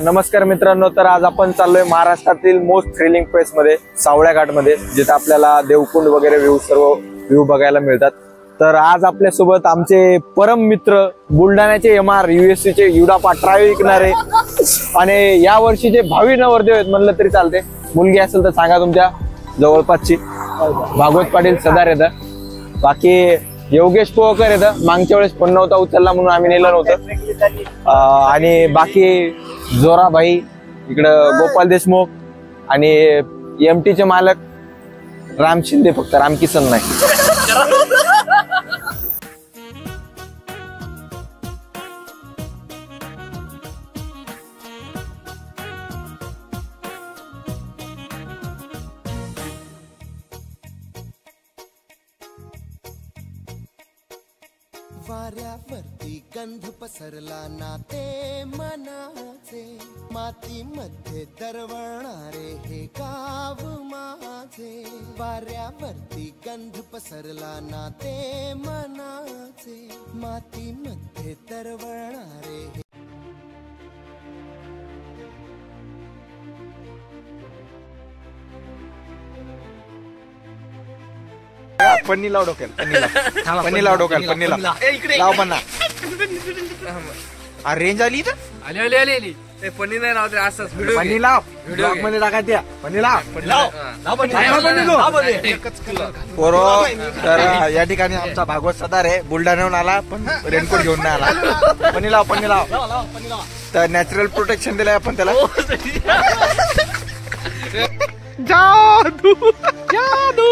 नमस्कार मित्रांनो, तर आज आपण चाललोय महाराष्ट्रातील मोस्ट थ्रिलिंग प्लेस मध्ये सावळ्या घाट मध्ये, जिथे आपल्याला देवकुंड वगैरे सर्व व्ह्यू बघायला मिळतात. तर आज आपल्या सोबत आमचे परम मित्र बुलढाण्याचे MR USC चे युडापा ट्रॅव्हल विकणारे आणि या वर्षीचे भावी नवरदेव आहेत म्हणलं तरी चालते. मुलगी असेल तर सांगा तुमच्या जवळपासची. भागवत पाटील सदार येतं, बाकी योगेश पोहकर येतं. मागच्या वेळेस पण नव्हता उचलला म्हणून आम्ही नेलं नव्हतं. आणि बाकी जोराबाई इकडं, गोपाल देशमुख आणि MT चे मालक राम शिंदे, फक्त रामकिसन नाही. वाऱ्यावरती गंध पसरला नाते मनाचे, मातीमध्ये दरवळणारे हे गाव माझे. वाऱ्यावरती गंध पसरला नाते मनाचे, मातीमध्ये दरवळणारे हे. पन्नी लाव डोक्याला, पन्नी लाव डोक्याला, पन्नी लाव पन्ना. रेंज आली इथं, आली पन्नी नाही लावते असंच पन्नी लाव. व्हिडिओ मध्ये टाका त्या पन्नी लाव. पोरो, तर या ठिकाणी आमचा भागवत सदार आहे, बुलढाण्याहून आला पण रेनकोट घेऊन नाही आला. पन्नी लाव, पन्नी लाव. तर नॅचरल प्रोटेक्शन दिलंय आपण त्याला. जादू जादू